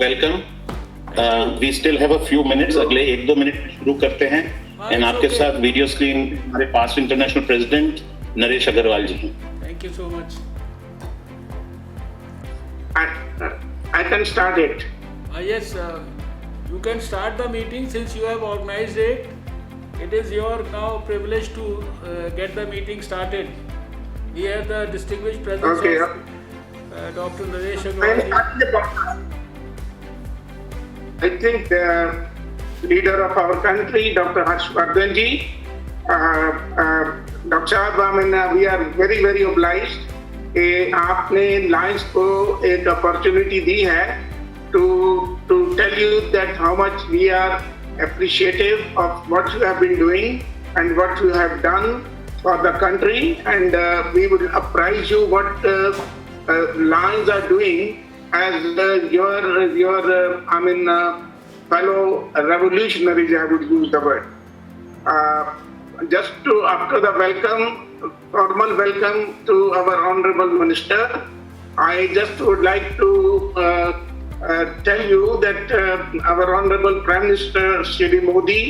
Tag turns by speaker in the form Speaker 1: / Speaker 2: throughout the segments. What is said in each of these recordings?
Speaker 1: Welcome. We still have a few minutes. अगले 1-2 minute में शुरू करते हैं. एंड आपके साथ वीडियो स्क्रीन हमारे पास इंटरनेशनल प्रेसिडेंट नरेश अग्रवाल जी हैं.
Speaker 2: Thank you so much.
Speaker 3: I can start it.
Speaker 2: Yes, you can start the meeting since you have organized it. It is your now privilege to get the meeting started. We have the distinguished presence
Speaker 3: Okay.
Speaker 2: of Dr. Naresh Agrawal.
Speaker 3: I think the leader of our country, Dr. Harshvardhan ji, Dr. Saab, we are very, very obliged कि आपने lines को एक opportunity दी है to tell you that how much we are appreciative of what you have been doing and what you have done for the country, and we would appraise you what Lions are doing as your fellow revolutionaries, I would use the word. Just to after the formal welcome to our honorable minister, I just would like to tell you that our honorable Prime Minister Shri Modi,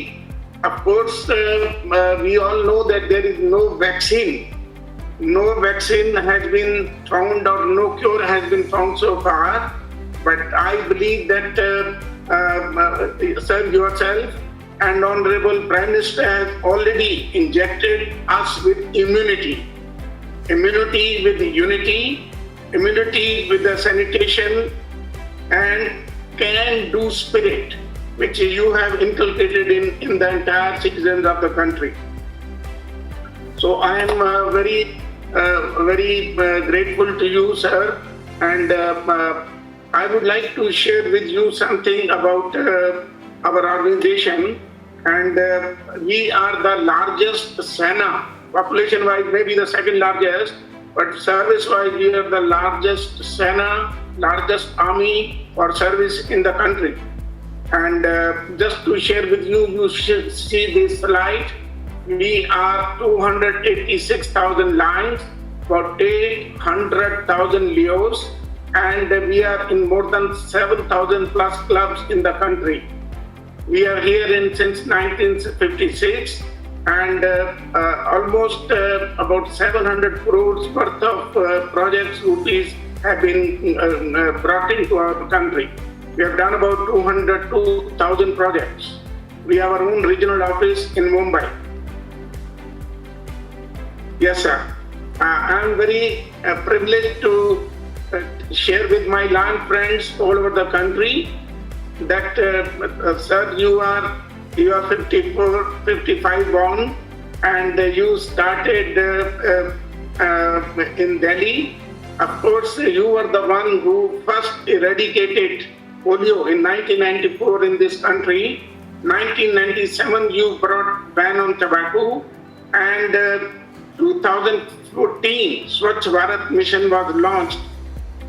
Speaker 3: of course, we all know that there is no vaccine. No vaccine has been found or no cure has been found so far. But I believe that sir, yourself and honorable Prime Minister has already injected us with immunity. Immunity with unity, immunity with the sanitation and can-do spirit, which you have inculcated in the entire citizens of the country. So I am very grateful to you, sir, and I would like to share with you something about our organization. And we are the largest Sena, population-wise maybe the second largest, but service-wise we are the largest Sena, largest army for service in the country. And just to share with you, you should see this slide. We are 286,000 lions, about 800,000 Leos, and we are in more than 7,000 plus clubs in the country. We are here since 1956, and almost about 700 crores worth of projects rupees have been brought into our country. We have done about 2,000 projects. We have our own regional office in Mumbai. Yes, sir. I am very privileged to share with my lion friends all over the country that sir, you are 55 born, and you started in Delhi. Of course, you were the one who first eradicated polio in 1994 in this country. 1997 you brought ban on tobacco, and 2014 Swachh Bharat mission was launched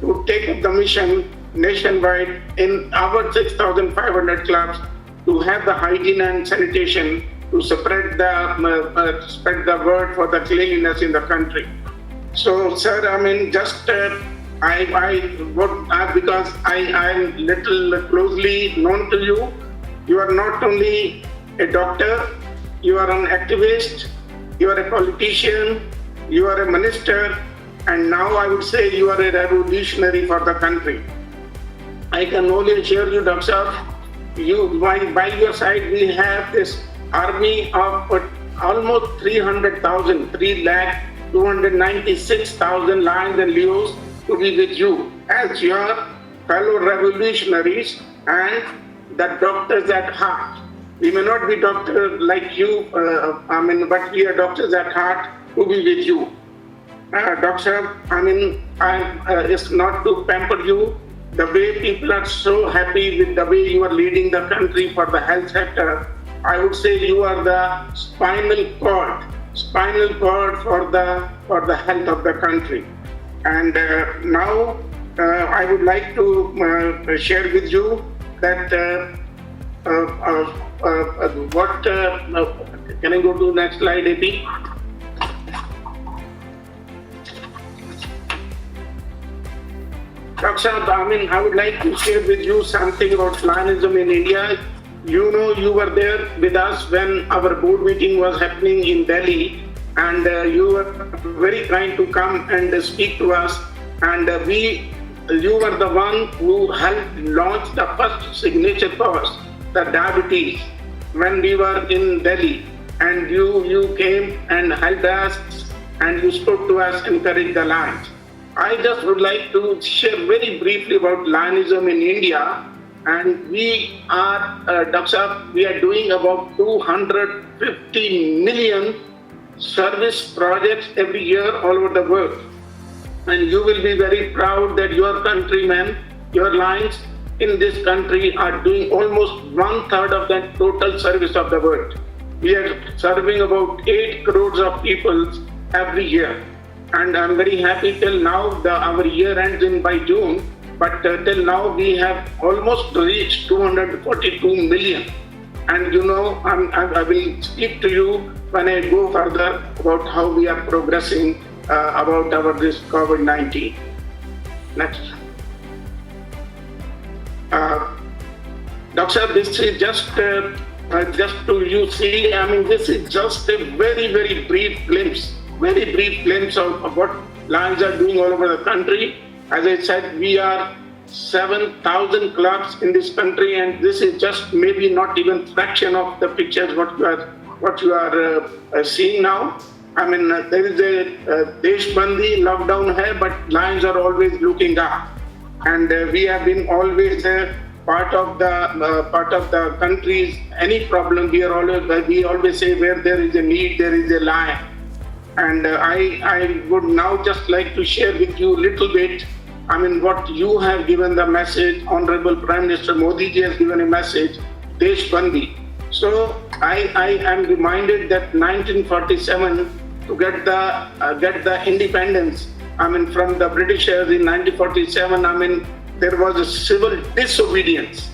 Speaker 3: to take up the mission nationwide in our 6,500 clubs to have the hygiene and sanitation to spread the word for the cleanliness in the country. So, sir, just because I am little closely known to you, you are not only a doctor, you are an activist, you are a politician, you are a minister, and now I would say you are a revolutionary for the country. I can only assure you, Dr. Saab, by your side we have this army of almost 300,000, 3,296,000 lions and Leos to be with you as your fellow revolutionaries and the doctors at heart. We may not be doctors like you, but we are doctors at heart to be with you. Doctor, it's not to pamper you. The way people are so happy with the way you are leading the country for the health sector, I would say you are the spinal cord for the health of the country. And now I would like to share with you that can I go to the next slide, AP? Dr. I would like to share with you something about Lionism in India. You know, you were there with us when our board meeting was happening in Delhi, and you were very kind to come and speak to us. And you were the one who helped launch the first signature cause, the diabetes, when we were in Delhi. And you came and helped us, and you spoke to us, encouraged the Lions. I just would like to share very briefly about Lionism in India. And we are, Dr. we are doing about 250 million service projects every year all over the world. And you will be very proud that your countrymen, your Lions in this country are doing almost 1/3 of the total service of the world. We are serving about 8 crores of people every year. And I'm very happy till now, our year ends by June, but till now we have almost reached 242 million. And you know, I will speak to you when I go further about how we are progressing about this COVID-19. Next. Doctor, this is just to you see, this is just a very, very brief glimpse of what Lions are doing all over the country. As I said, we are 7,000 clubs in this country, and this is just maybe not even fraction of the pictures what you are seeing now. There is a Deshbandi lockdown hai, but Lions are always looking up, and we have been always part of the country's any problem. We always say where there is a need, there is a lion. And I would now just like to share with you a little bit, what you have given the message. Honorable Prime Minister Modi ji has given a message, Deshbandi. So I am reminded that 1947, to get the independence, from the Britishers in 1947, there was a civil disobedience.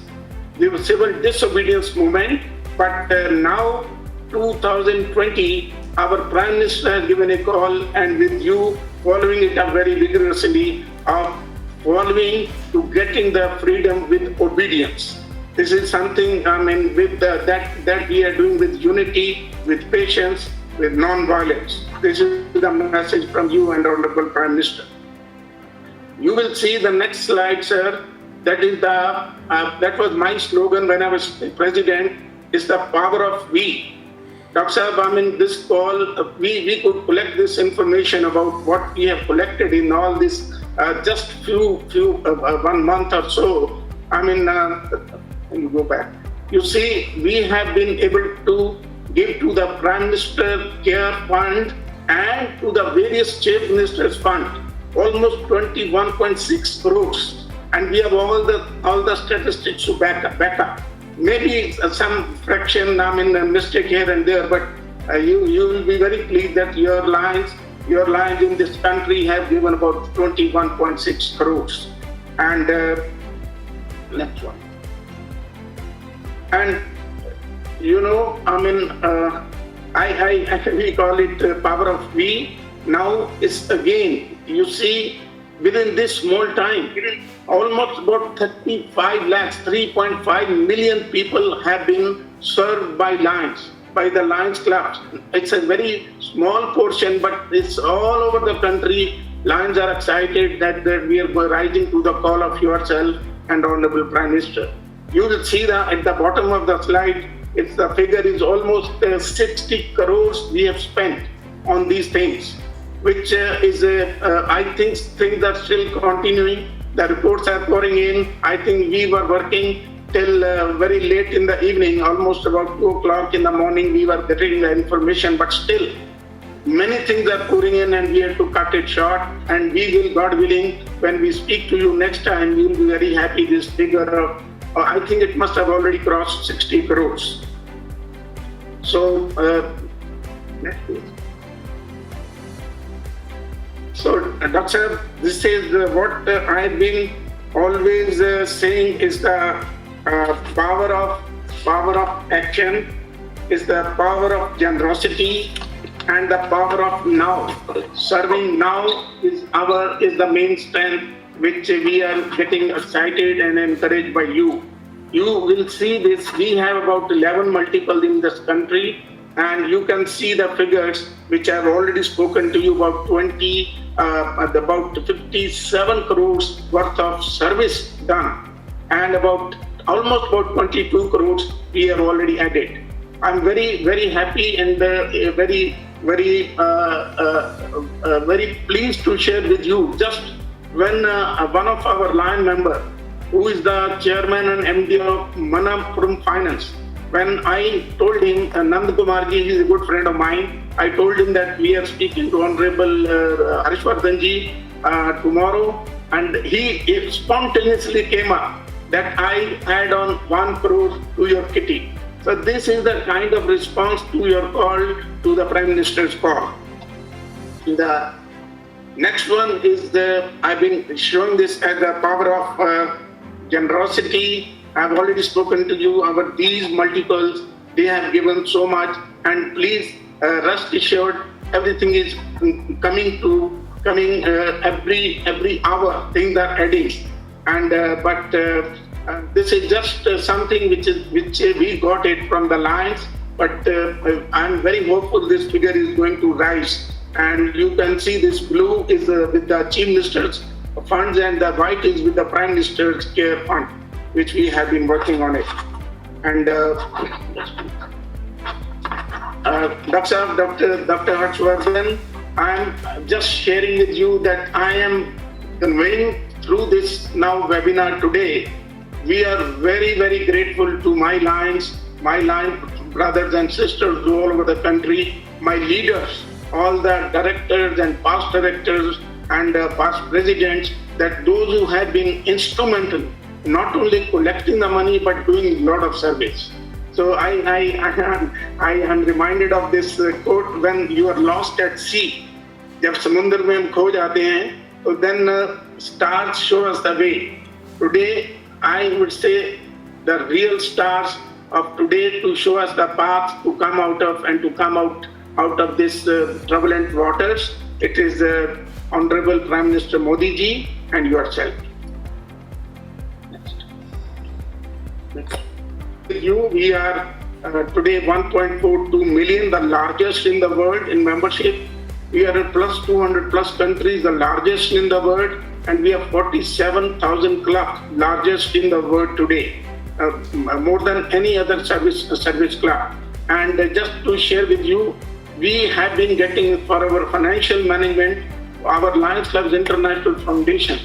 Speaker 3: There was civil disobedience movement, but now 2020, our Prime Minister has given a call, and with you following it up very vigorously, of following to getting the freedom with obedience. This is something, with that we are doing with unity, with patience, with non-violence. This is the message from you and Honorable Prime Minister. You will see the next slide, sir. That is that was my slogan when I was president. Is the power of we. Dr. Sahab, this call, we could collect this information about what we have collected in all this just few 1 month or so. You go back. You see, we have been able to give to the Prime Minister Care Fund and to the various Chief Ministers Fund almost 21.6 crores, and we have all the statistics to back up. Maybe some fraction, a mistake here and there, but you will be very pleased that your Lions in this country have given about 21.6 crores. And next one. And you know, we call it power of we. Now is again, you see, within this small time, almost about 35 lakhs, 3.5 million people have been served by Lions, by the Lions clubs. It's a very small portion, but it's all over the country. Lions are excited that we are rising to the call of yourself and Honorable Prime Minister. You will see that at the bottom of the slide, the figure is almost 60 crores we have spent on these things, which is, I think things are still continuing. The reports are pouring in. I think we were working till very late in the evening, almost about 2 o'clock in the morning, we were getting the information, but still many things are pouring in and we have to cut it short. And we will, God willing, when we speak to you next time, you will be very happy this figure of, I think it must have already crossed 60 crores. So, next please. So, Doctor, this is what I've been always saying is the power of action, is the power of generosity, and the power of now. Serving now is the main strength which we are getting excited and encouraged by you. You will see this. We have about 11 multiples in this country, and you can see the figures which I've already spoken to you about about 57 crores worth of service done, and almost about 22 crores we have already added. I'm very, very happy and very pleased to share with you. Just when one of our line member, who is the chairman and MD of Manappuram Finance, when I told him, Nand Kumar ji, he is a good friend of mine, I told him that we are speaking to Honorable Harshvardhan ji tomorrow, and he spontaneously came up that I add on 1 crore to your kitty. So this is the kind of response to your call, to the Prime Minister's call. The next one is I've been showing this as the power of generosity. I've already spoken to you about these multiples. They have given so much, and please rest assured, everything is coming every hour. Things are adding, and this is just something which we got it from the Lions. But I'm very hopeful this figure is going to rise, and you can see this blue is with the Chief Minister's funds, and the white is with the Prime Minister's Care Fund, which we have been working on it. And Dr. Harshvardhan, I'm just sharing with you that I am conveying through this now webinar today. We are very, very grateful to my line brothers and sisters all over the country, my leaders, all the directors and past directors and past presidents, that those who have been instrumental, not only collecting the money but doing a lot of service. So I am reminded of this quote, when you are lost at sea, जब समुद्र में हम खो जाते हैं, तो then stars show us the way. Today, I would say the real stars of today to show us the path to come out of this turbulent waters. It is Honorable Prime Minister Modi ji and yourself. Next. We are today 1.42 million, the largest in the world in membership. We are in plus 200 plus countries, the largest in the world, and we have 47,000 clubs, largest in the world today, more than any other service club. And just to share with you, we have been getting for our financial management, our Lions Clubs International Foundation,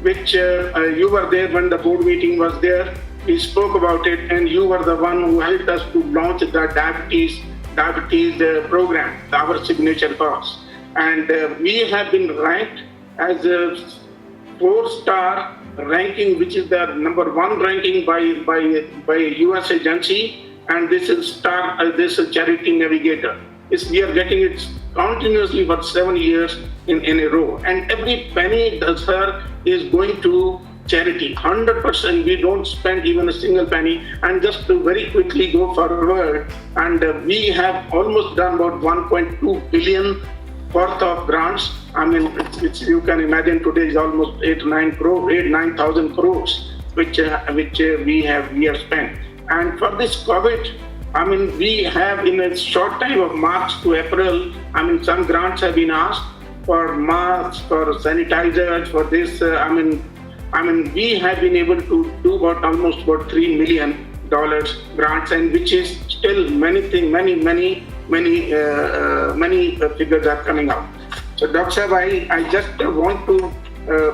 Speaker 3: which you were there when the board meeting was there. We spoke about it, and you were the one who helped us to launch the diabetes program, our signature cause. And we have been ranked as a 4-star ranking, which is the number 1 ranking by US agency, and this is Charity Navigator. We are getting it continuously for 7 years in a row, and every penny sir is going to charity, 100%. We don't spend even a single penny. And just to very quickly go forward, and we have almost done about 1.2 billion worth of grants. I mean, which you can imagine today is almost 9,000 crores, which we have spent. And for this COVID, I mean, we have in a short time of March to April, I mean, some grants have been asked for masks, for sanitizers, for this. I mean, we have been able to do almost $3 million grants, and which is still many figures are coming out. So, Dr. Sahab, I just want to,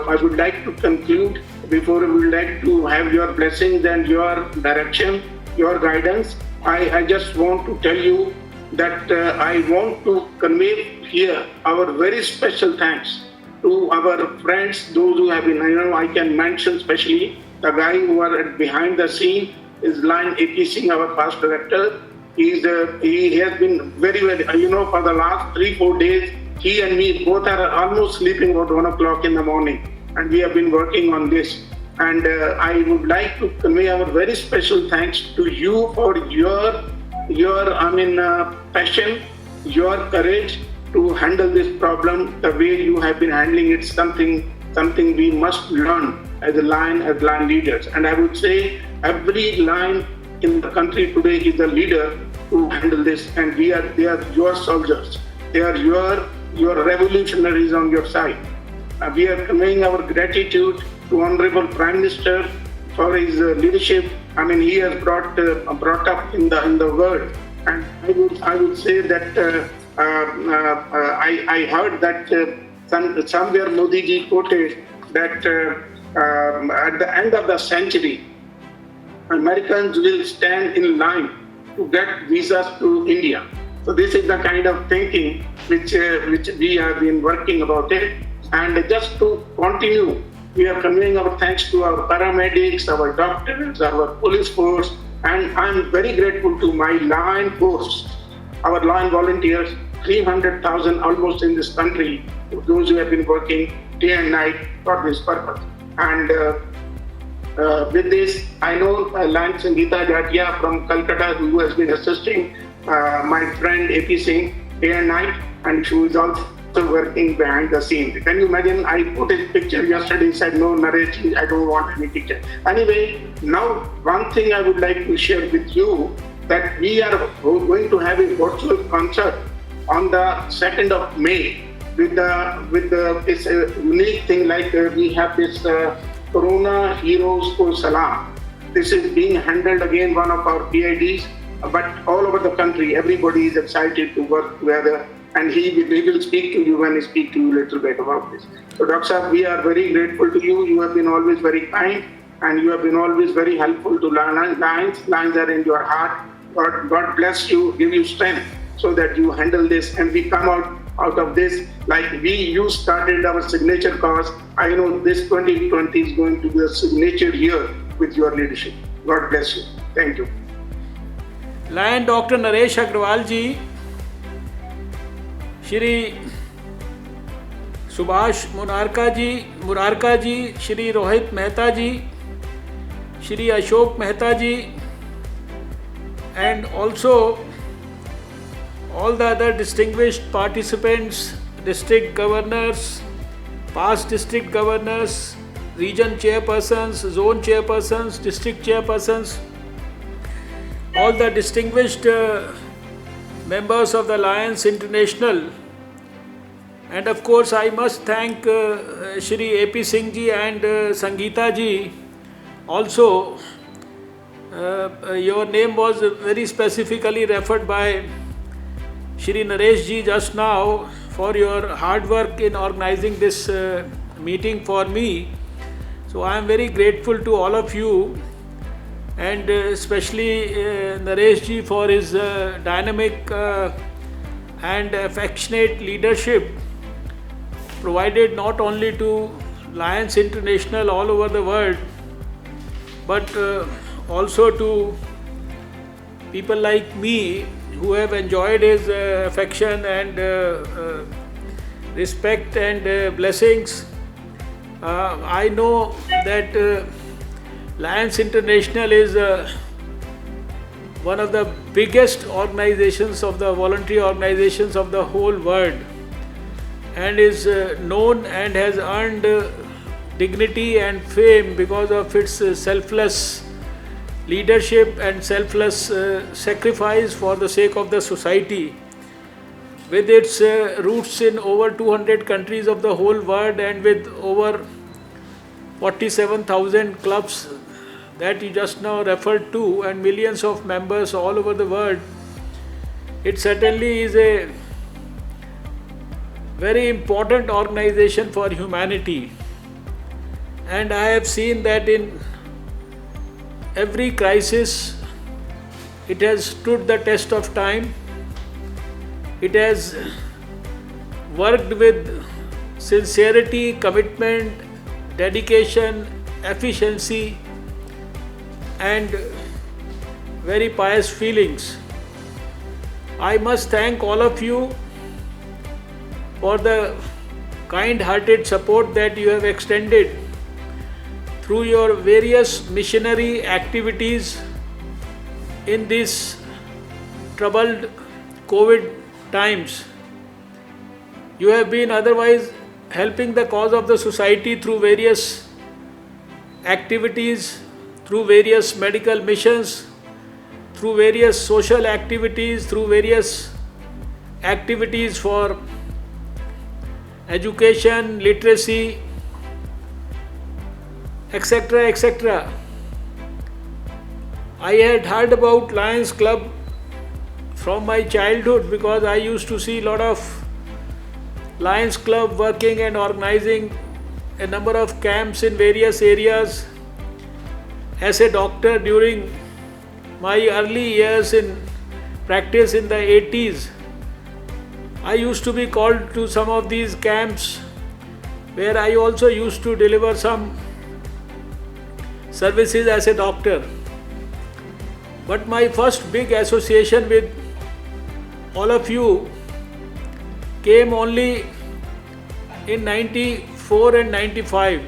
Speaker 3: I would like to conclude before we would like to have your blessings and your direction, your guidance. I just want to tell you that I want to convey here our very special thanks to our friends, those who have been, I can mention especially the guy who are behind the scene is Lion AP Singh, our past director. He has been very, for the last 3-4 days, he and me both are almost sleeping about 1 o'clock in the morning, and we have been working on this. And I would like to convey our very special thanks to you for your passion, your courage to handle this problem the way you have been handling it. Something something we must learn as lion leaders. And I would say every lion in the country today is a leader to handle this, and they are your soldiers. They are your revolutionaries on your side. We are conveying our gratitude to Honorable Prime Minister for his leadership. I mean, he has brought up in the world, and I would say that I heard that somewhere Modi ji quoted that at the end of the century, Americans will stand in line to get visas to India. So this is the kind of thinking which we have been working about it. And just to continue, we are conveying our thanks to our paramedics, our doctors, our police force, and I'm very grateful to my line force, our line volunteers, 300,000 almost in this country, those who have been working day and night for this purpose. And with this, I know Lion Sangeeta Jatia from Calcutta, who has been assisting my friend AP Singh day and night, and she is also working behind the scenes. Can you imagine? I put his picture yesterday, said, no, Naresh, I don't want any picture. Anyway, now one thing I would like to share with you, that we are going to have a virtual concert on the 2nd of May with this unique thing, like we have this Corona Heroes Ko Salam. This is being handled again, one of our PIDs, but all over the country, everybody is excited to work together, and he will speak to you and speak to you a little bit about this. So Dr. Saab, we are very grateful to you. You have been always very kind, and you have been always very helpful to Lions. Lions are in your heart. God bless you, give you strength so that you handle this, and we come out of this like you started our signature cause. I know this 2020 is going to be a signature year with your leadership. God bless you. Thank you.
Speaker 2: Lion Dr. Naresh Agrawal ji, Shri Subhash Murarka ji, Shri Rohit Mehta ji, Shri Ashok Mehta ji, and also all the other distinguished participants, district governors, past district governors, region chairpersons, zone chairpersons, district chairpersons, all the distinguished members of the Lions International. And of course, I must thank Shri AP Singh ji and Sangeeta ji also. Your name was very specifically referred by Shri Naresh ji just now for your hard work in organizing this meeting for me. So I am very grateful to all of you, and especially Naresh ji for his dynamic and affectionate leadership provided not only to Lions International all over the world, but also to people like me who have enjoyed his affection and respect and blessings. I know that Lions International is one of the biggest organizations of the voluntary organizations of the whole world, and is known and has earned dignity and fame because of its selfless leadership and selfless sacrifice for the sake of the society. With its roots in over 200 countries of the whole world, and with over 47,000 clubs that you just now referred to, and millions of members all over the world, it certainly is a very important organization for humanity. And I have seen that in every crisis, it has stood the test of time. It has worked with sincerity, commitment, dedication, efficiency, and very pious feelings. I must thank all of you for the kind-hearted support that you have extended through your various missionary activities in these troubled COVID times. You have been otherwise helping the cause of the society through various activities, through various medical missions, through various social activities, through various activities for education, literacy, etc., etc. I had heard about Lions Club from my childhood because I used to see a lot of Lions Club working and organizing a number of camps in various areas. As a doctor during my early years in practice in the 80s, I used to be called to some of these camps where I also used to deliver some services as a doctor. But my first big association with all of you came only in 94 and 95.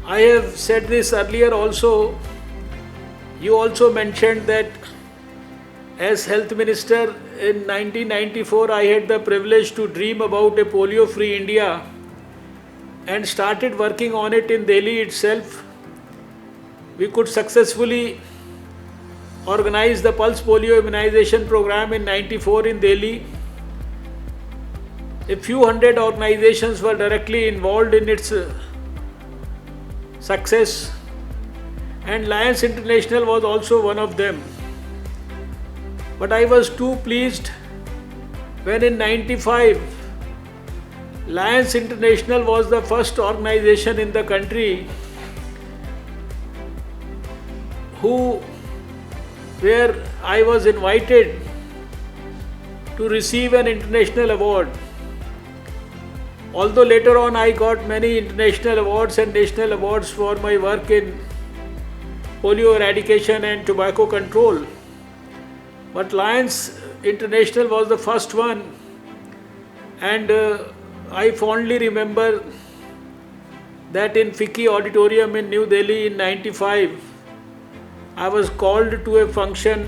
Speaker 2: I have said this earlier also. You also mentioned that as Health Minister in 1994, I had the privilege to dream about a polio-free India and started working on it in Delhi itself. We could successfully organize the Pulse Polio Immunization Program in 94 in Delhi. A few hundred organizations were directly involved in its success, and Lions International was also one of them. But I was too pleased when in 95 Lions International was the first organization in the country where I was invited to receive an international award. Although later on I got many international awards and national awards for my work in polio eradication and tobacco control, but Lions International was the first one, and I fondly remember that in FICCI Auditorium in New Delhi in 95, I was called to a function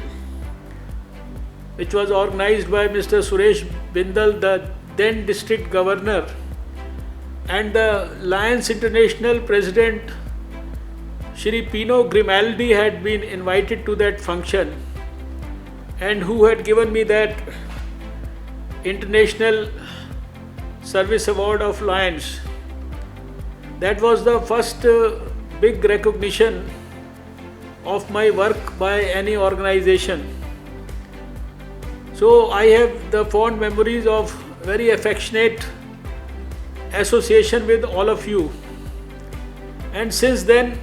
Speaker 2: which was organized by Mr. Suresh Bindal, the then district governor, and the Lions International president Shri Pino Grimaldi had been invited to that function, and who had given me that International Service Award of Lions. That was the first big recognition of my work by any organization. So I have the fond memories of very affectionate association with all of you. And since then,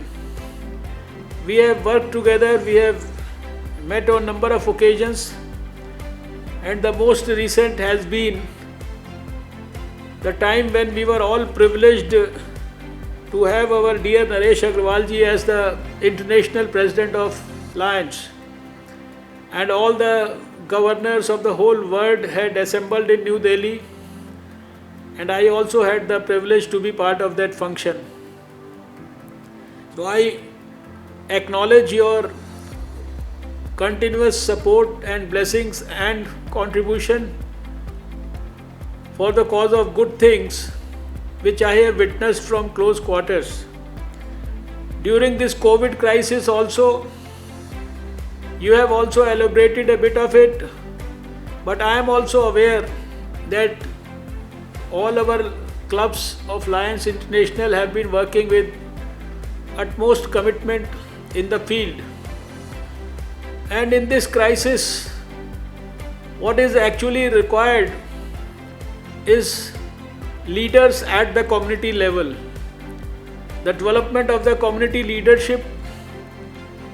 Speaker 2: we have worked together, we have met on number of occasions, and the most recent has been the time when we were all privileged to have our dear Naresh Agrawal ji as the International President of Lions, and all the governors of the whole world had assembled in New Delhi, and I also had the privilege to be part of that function. So I acknowledge your continuous support and blessings and contribution for the cause of good things which I have witnessed from close quarters. During this COVID crisis also, you have also elaborated a bit of it, but I am also aware that all our clubs of Lions International have been working with utmost commitment in the field. And in this crisis, what is actually required is leaders at the community level, the development of the community leadership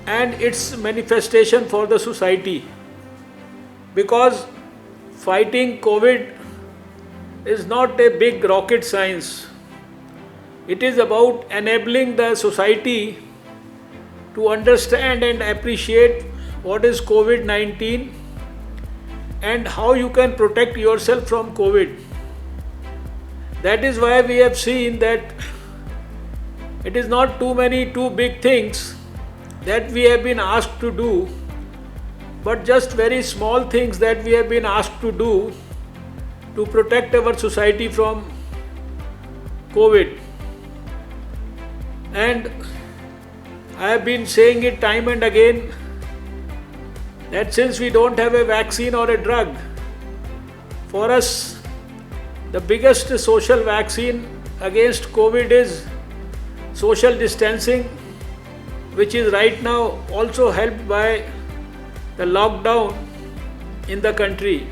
Speaker 2: and its manifestation for the society. Because fighting COVID is not a big rocket science. It is about enabling the society to understand and appreciate what is COVID-19 and how you can protect yourself from COVID. That is why we have seen that it is not too big things that we have been asked to do, but just very small things that we have been asked to do to protect our society from COVID. And I have been saying it time and again that since we don't have a vaccine or a drug, for us the biggest social vaccine against COVID is social distancing, which is right now also helped by the lockdown in the country.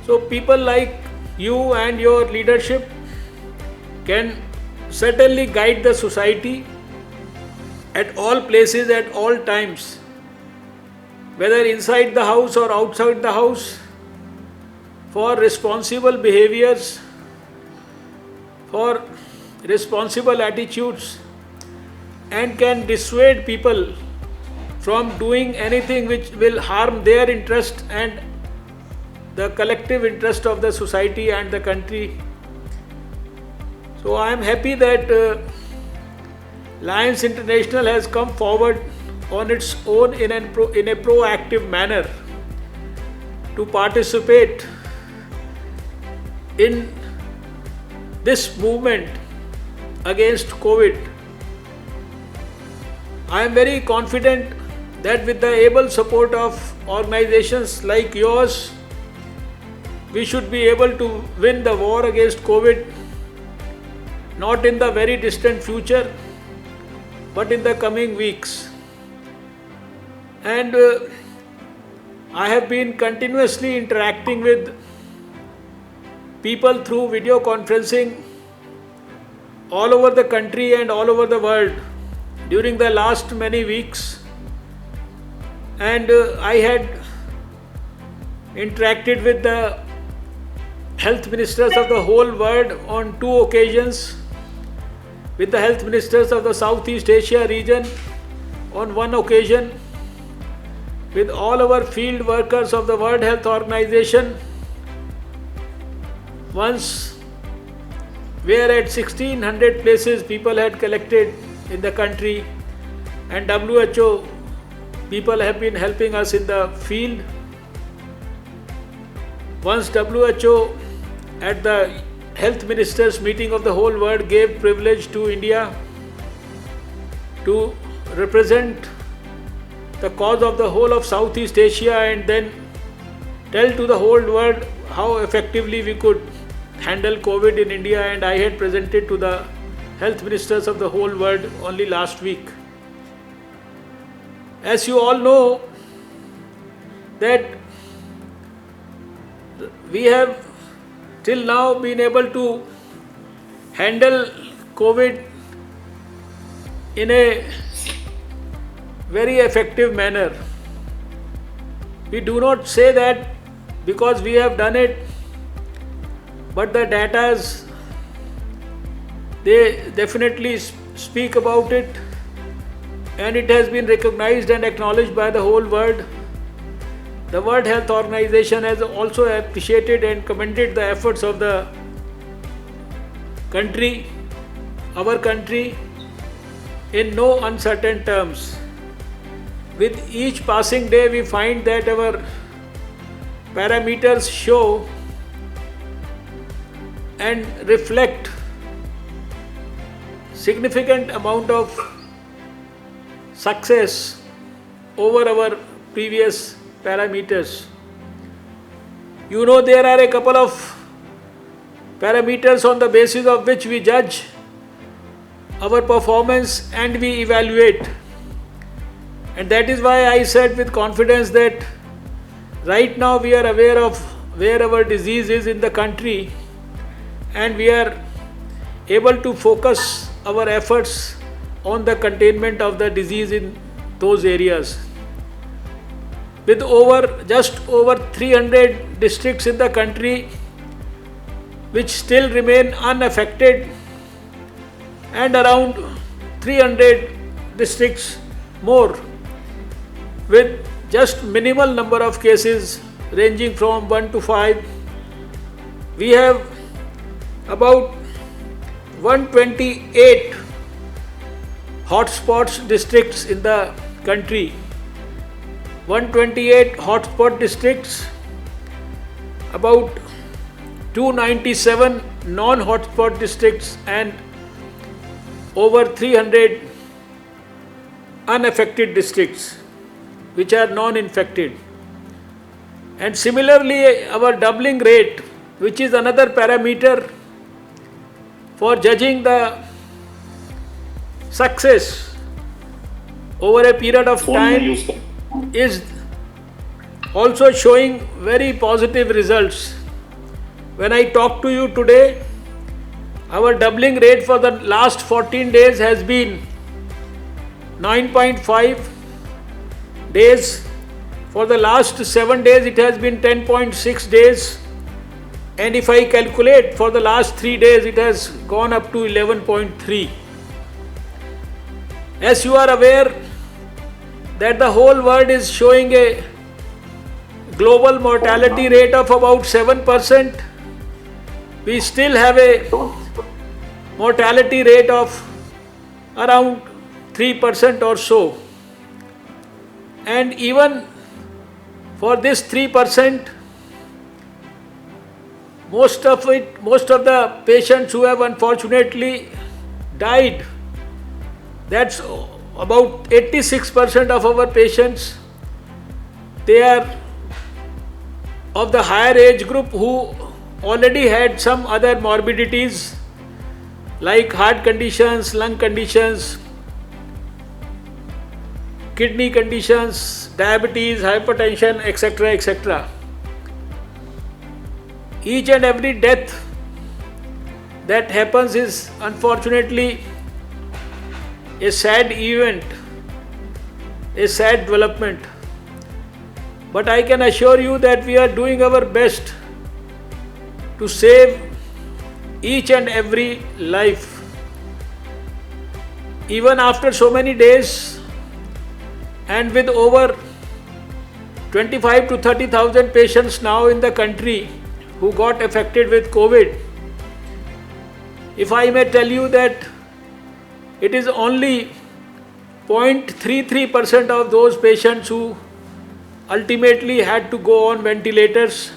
Speaker 2: So people like you and your leadership can certainly guide the society at all places, at all times, whether inside the house or outside the house, for responsible behaviors, for responsible attitudes, and can dissuade people from doing anything which will harm their interest and the collective interest of the society and the country. So I am happy that Lions International has come forward on its own in a proactive manner to participate in this movement against COVID. I am very confident that with the able support of organizations like yours, we should be able to win the war against COVID, not in the very distant future, but in the coming weeks. And I have been continuously interacting with people through video conferencing all over the country and all over the world during the last many weeks. And I had interacted with the health ministers of the whole world on 2 occasions, with the health ministers of the Southeast Asia region on 1 occasion, with all our field workers of the World Health Organization once, where at 1600 places people had collected in the country, and WHO people have been helping us in the field. Once WHO at the health ministers meeting of the whole world gave privilege to India to represent the cause of the whole of Southeast Asia and then tell to the whole world how effectively we could handle COVID in India, and I had presented to the health ministers of the whole world only last week. As you all know that we have till now been able to handle COVID in a very effective manner. We do not say that because we have done it, but the data, they definitely speak about it, and it has been recognized and acknowledged by the whole world. The World Health Organization has also appreciated and commended the efforts of the country, our country, in no uncertain terms. With each passing day, we find that our parameters show and reflect significant amount of success over our previous parameters. You know, there are a couple of parameters on the basis of which we judge our performance and we evaluate. And that is why I said with confidence that right now we are aware of where our disease is in the country, and we are able to focus our efforts on the containment of the disease in those areas. With just over 300 districts in the country which still remain unaffected, and around 300 districts more with just minimal number of cases ranging from 1 to 5. We have about 128 hotspots districts in the country. 128 hotspot districts, about 297 non-hotspot districts and over 300 unaffected districts which are non-infected. And similarly, our doubling rate, which is another parameter for judging the success over a period of time, is also showing very positive results. When I talk to you today, our doubling rate for the last 14 days has been 9.5 days. For the last 7 days, it has been 10.6 days. And if I calculate for the last 3 days, it has gone up to 11.3. As you are aware that the whole world is showing a global mortality rate of about 7%, we still have a mortality rate of around 3% or so. And even for this 3%, most of the patients who have unfortunately died, that's about 86% of our patients, they are of the higher age group who already had some other morbidities like heart conditions, lung conditions, kidney conditions, diabetes, hypertension, etc., etc. Each and every death that happens is unfortunately a sad event, a sad development. But I can assure you that we are doing our best to save each and every life. Even after so many days, and with over 25 to 30,000 patients now in the country who got affected with COVID, if I may tell you that it is only 0.33% of those patients who ultimately had to go on ventilators.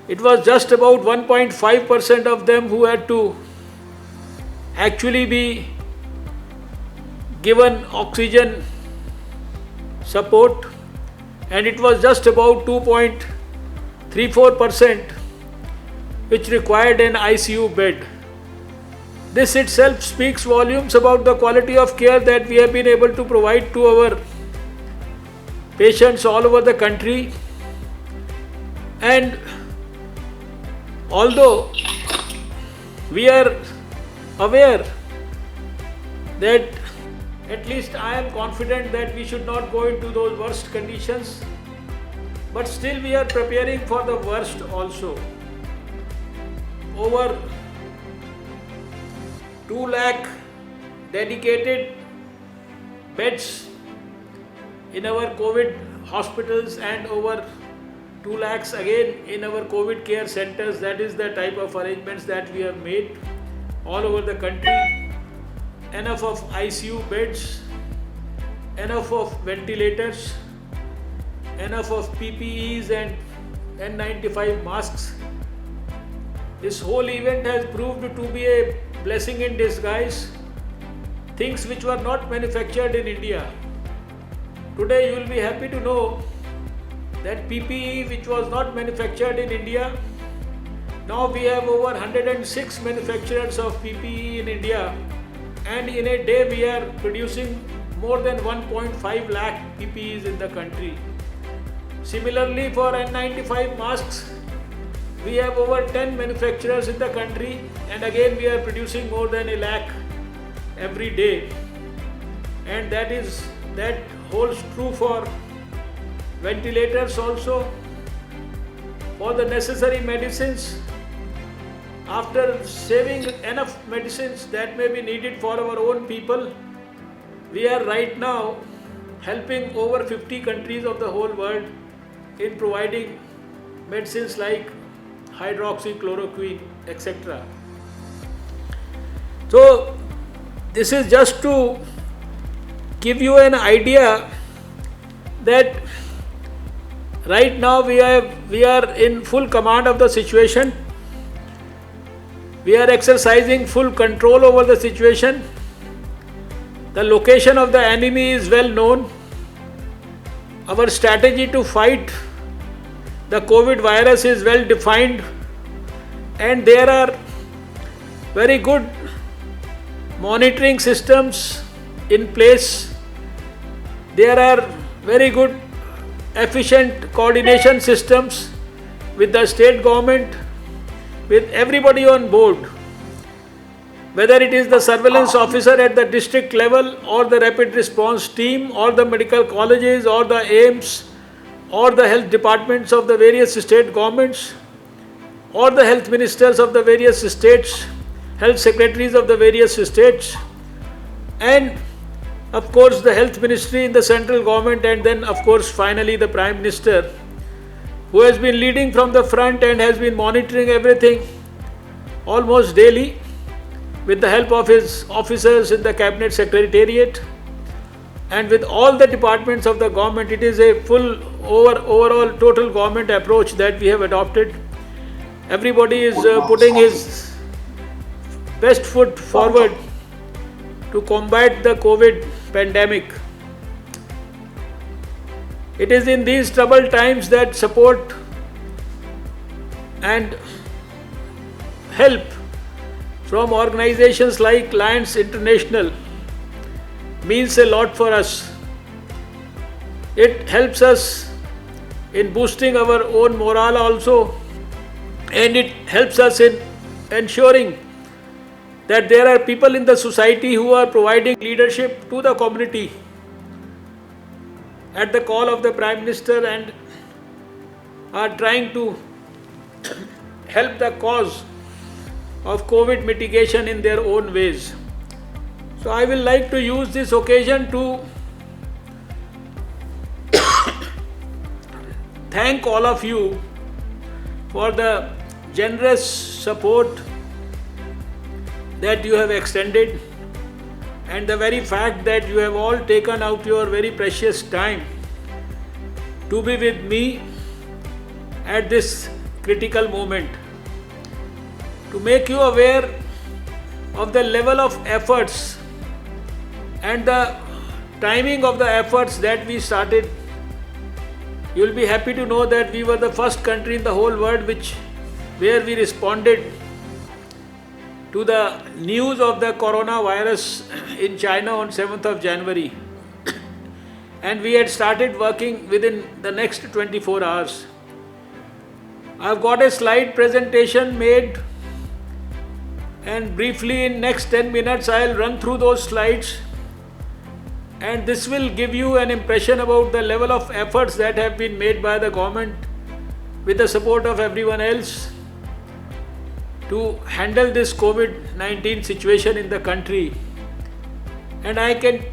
Speaker 2: It was just about 1.5% of them who had to actually be given oxygen support, and it was just about 2.34% which required an ICU bed. This itself speaks volumes about the quality of care that we have been able to provide to our patients all over the country. And although we are aware that, at least I am confident that we should not go into those worst conditions, but still we are preparing for the worst also. Over 2 lakh dedicated beds in our COVID hospitals and over 2 lakhs again in our COVID care centers. That is the type of arrangements that we have made all over the country. Enough of ICU beds, enough of ventilators, enough of PPEs and N95 masks. This whole event has proved to be a blessing in disguise. Things which were not manufactured in India. Today you will be happy to know that PPE which was not manufactured in India, now we have over 106 manufacturers of PPE in India, and in a day we are producing more than 1.5 lakh PPEs in the country. Similarly, for N95 masks, we have over 10 manufacturers in the country, and again we are producing more than a lakh every day. And that holds true for ventilators also. For the necessary medicines, after saving enough medicines that may be needed for our own people, we are right now helping over 50 countries of the whole world in providing medicines like hydroxychloroquine, etc. So this is just to give you an idea that right now we are in full command of the situation. We are exercising full control over the situation. The location of the enemy is well known. Our strategy to fight the COVID virus is well defined, and there are very good monitoring systems in place. There are very good efficient coordination systems with the state government, with everybody on board, whether it is the surveillance officer at the district level or the rapid response team or the medical colleges or the AIIMS or the health departments of the various state governments or the health ministers of the various states, health secretaries of the various states, and of course the health ministry in the central government, and then of course finally the Prime Minister, who has been leading from the front and has been monitoring everything almost daily with the help of his officers in the Cabinet Secretariat and with all the departments of the government. It is a full overall total government approach that we have adopted. Everybody is putting his best foot forward to combat the COVID pandemic. It is in these troubled times that support and help from organizations like Lions International means a lot for us. It helps us in boosting our own morale also, and it helps us in ensuring that there are people in the society who are providing leadership to the community at the call of the Prime Minister and are trying to help the cause of COVID mitigation in their own ways. So I will like to use this occasion to thank all of you for the generous support that you have extended, and the very fact that you have all taken out your very precious time to be with me at this critical moment, to make you aware of the level of efforts and the timing of the efforts that we started. You will be happy to know that we were the first country in the whole world where we responded to the news of the coronavirus in China on 7th of January. And we had started working within the next 24 hours. I've got a slide presentation made, and briefly in next 10 minutes I'll run through those slides, and this will give you an impression about the level of efforts that have been made by the government with the support of everyone else to handle this COVID-19 situation in the country. And I can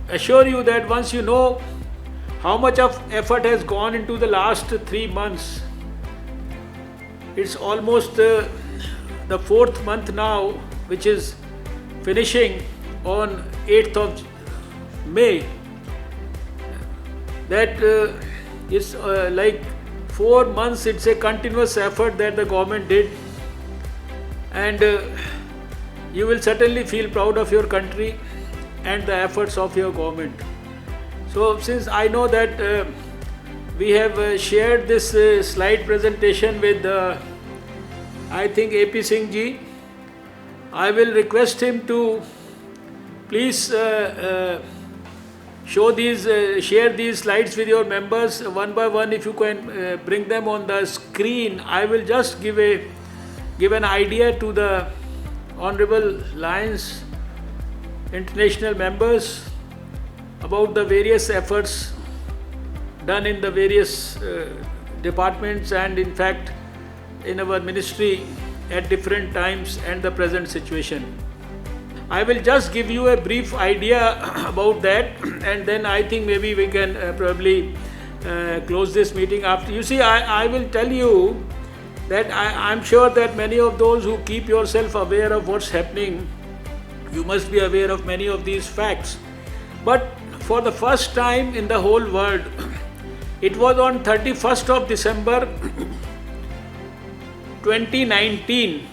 Speaker 2: assure you that once you know how much of effort has gone into the last 3 months, it's almost the 4th month now, which is finishing on 8th of May. That is like 4 months. It's a continuous effort that the government did, and you will certainly feel proud of your country and the efforts of your government. So since I know that we have shared this slide presentation with I think AP Singh ji, I will request him to please share these slides with your members one by one. If you can bring them on the screen, I will just give an idea to the Honorable Lions International members about the various efforts done in the various departments and in fact in our ministry at different times and the present situation. I will just give you a brief idea about that, and then I think maybe we can probably close this meeting after. You see, I will tell you that I'm sure that many of those who keep yourself aware of what's happening, you must be aware of many of these facts. But for the first time in the whole world, it was on 31st of December 2019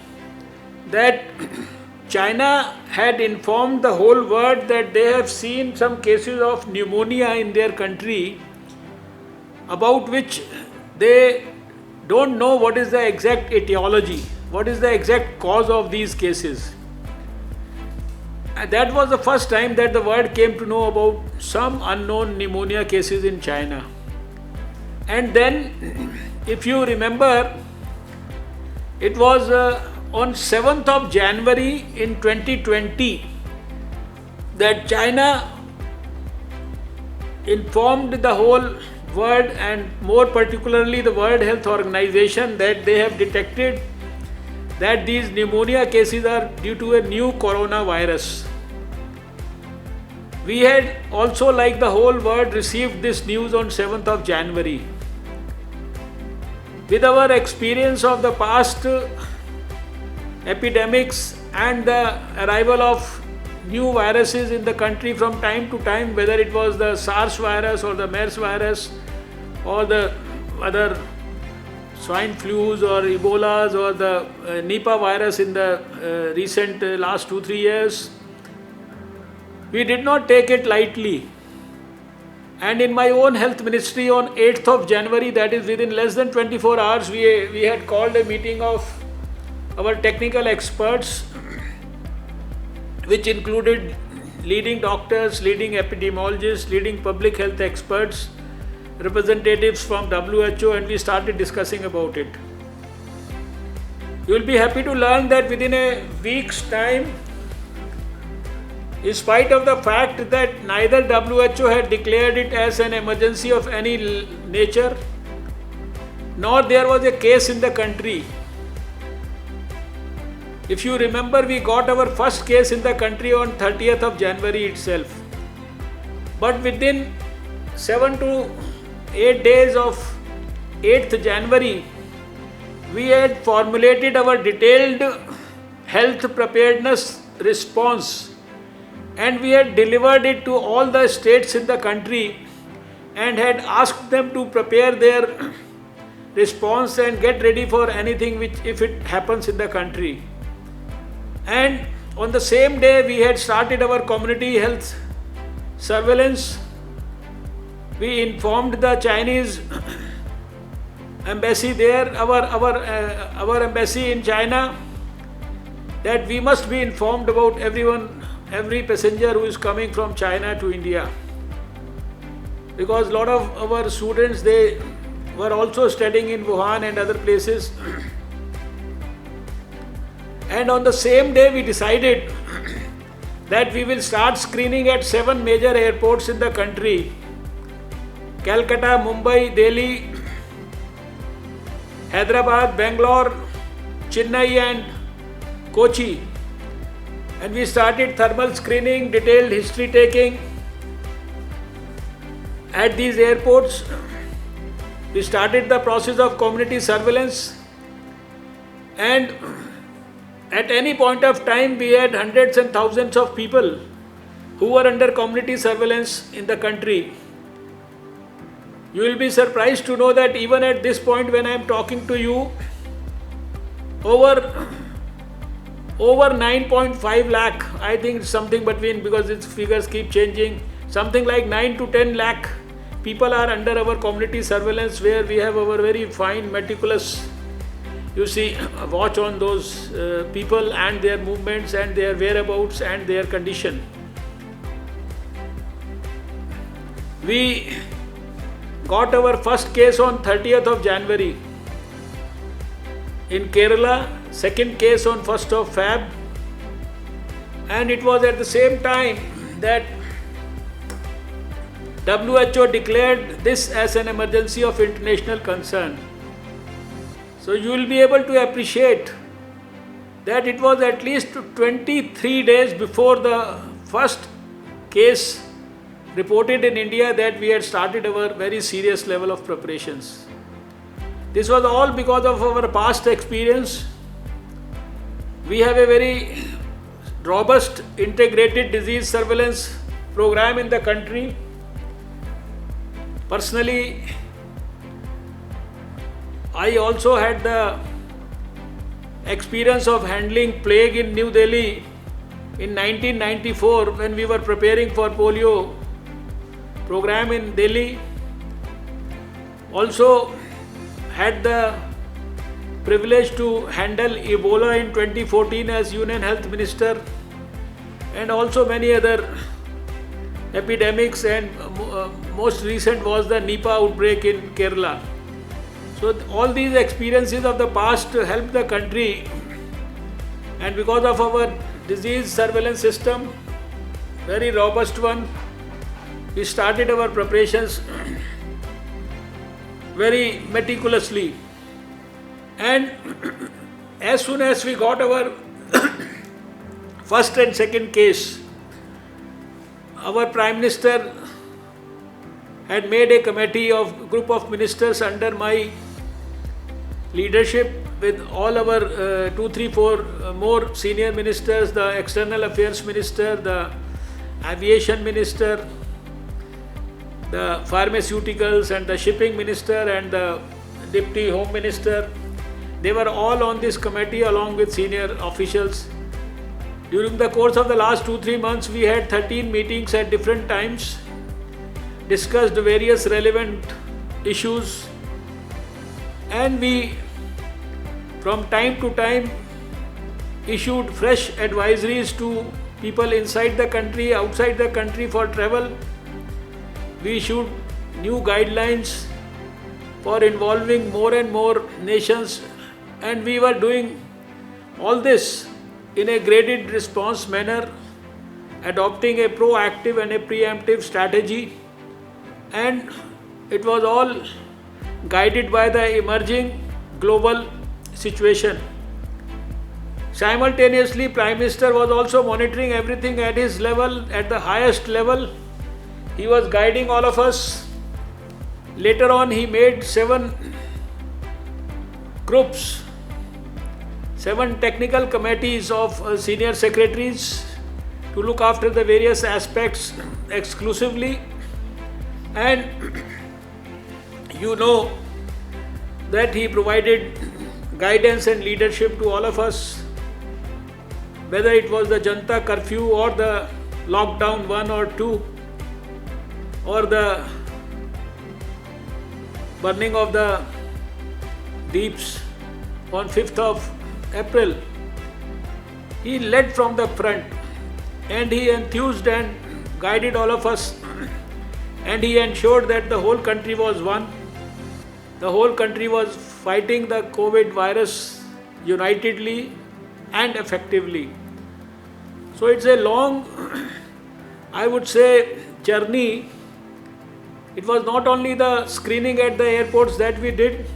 Speaker 2: that China had informed the whole world that they have seen some cases of pneumonia in their country, about which they don't know what is the exact etiology, what is the exact cause of these cases. And that was the first time that the world came to know about some unknown pneumonia cases in China. And then, if you remember, it was on 7th of January in 2020 that China informed the whole world, and more particularly the World Health Organization, that they have detected that these pneumonia cases are due to a new coronavirus. We had also, like the whole world, received this news on 7th of January. With our experience of the past epidemics and the arrival of new viruses in the country from time to time, whether it was the SARS virus or the MERS virus or the other swine flus or Ebolas or the Nipah virus in the recent last 2-3 years, we did not take it lightly. And in my own health ministry on 8th of January, that is within less than 24 hours, we had called a meeting of our technical experts, which included leading doctors, leading epidemiologists, leading public health experts, representatives from WHO, and we started discussing about it. You will be happy to learn that within a week's time, in spite of the fact that neither WHO had declared it as an emergency of any nature, nor there was a case in the country. If you remember, we got our first case in the country on 30th of January itself. But within 7 to 8 days of 8th January, we had formulated our detailed health preparedness response, and we had delivered it to all the states in the country and had asked them to prepare their response and get ready for anything which, if it happens in the country. And on the same day, we had started our community health surveillance. We informed the Chinese embassy there, our embassy in China, that we must be informed about every passenger who is coming from China to India, because a lot of our students, they were also studying in Wuhan and other places. And on the same day, we decided that we will start screening at 7 major airports in the country: Calcutta, Mumbai, Delhi, Hyderabad, Bangalore, Chennai and Kochi. And we started thermal screening, detailed history taking at these airports. We started the process of community surveillance, and at any point of time, we had hundreds and thousands of people who were under community surveillance in the country. You will be surprised to know that even at this point when I am talking to you, over 9.5 lakh, I think something between, because its figures keep changing, something like 9 to 10 lakh people are under our community surveillance, where we have our very fine, meticulous, watch on those people and their movements and their whereabouts and their condition. We got our first case on 30th of January in Kerala, second case on 1st of Feb, and it was at the same time that WHO declared this as an emergency of international concern. So you will be able to appreciate that it was at least 23 days before the first case reported in India that we had started our very serious level of preparations. This was all because of our past experience. We have a very robust integrated disease surveillance program in the country. Personally, I also had the experience of handling plague in New Delhi in 1994 when we were preparing for polio program in Delhi. Also had the privilege to handle Ebola in 2014 as Union Health Minister, and also many other epidemics, and most recent was the Nipah outbreak in Kerala. So all these experiences of the past helped the country, and because of our disease surveillance system, very robust one, we started our preparations very meticulously. And as soon as we got our first and second case, our Prime Minister had made a committee of group of ministers under my leadership with all our 2, 3, 4 more senior ministers, the External Affairs Minister, the Aviation Minister, the Pharmaceuticals and the Shipping Minister and the Deputy Home Minister. They were all on this committee along with senior officials. During the course of the last 2-3 months, we had 13 meetings at different times, discussed various relevant issues, and we from time to time issued fresh advisories to people inside the country, outside the country for travel. We issued new guidelines for involving more and more nations, and we were doing all this in a graded response manner, adopting a proactive and a preemptive strategy, and it was all guided by the emerging global situation. Simultaneously, Prime Minister was also monitoring everything at his level, at the highest level. He was guiding all of us. Later on, he made 7 groups, 7 technical committees of senior secretaries to look after the various aspects exclusively. And you know that he provided guidance and leadership to all of us, whether it was the Janta curfew or the lockdown 1 or 2, or the burning of the deeps on 5th of April. He led from the front, and he enthused and guided all of us, and he ensured that the whole country was one. The whole country was fighting the COVID virus unitedly and effectively. So it's a long, I would say, journey. It was not only the screening at the airports that we did.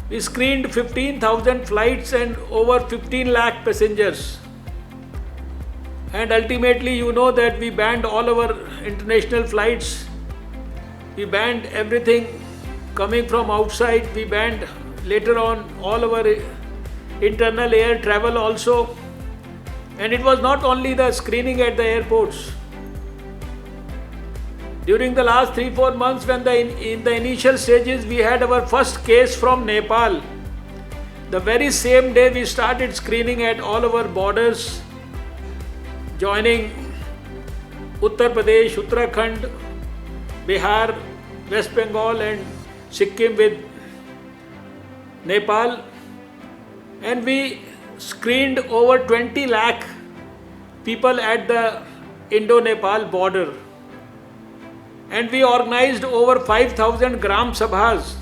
Speaker 2: We screened 15,000 flights and over 15 lakh passengers. And ultimately, you know that we banned all our international flights. We banned everything coming from outside. We banned later on all our internal air travel also. And it was not only the screening at the airports. During the last 3-4 months, when in the initial stages we had our first case from Nepal, the very same day we started screening at all our borders, joining Uttar Pradesh, Uttarakhand, Bihar, West Bengal and Sikkim with Nepal, and we screened over 20 lakh people at the Indo-Nepal border. And we organized over 5,000 Gram Sabhas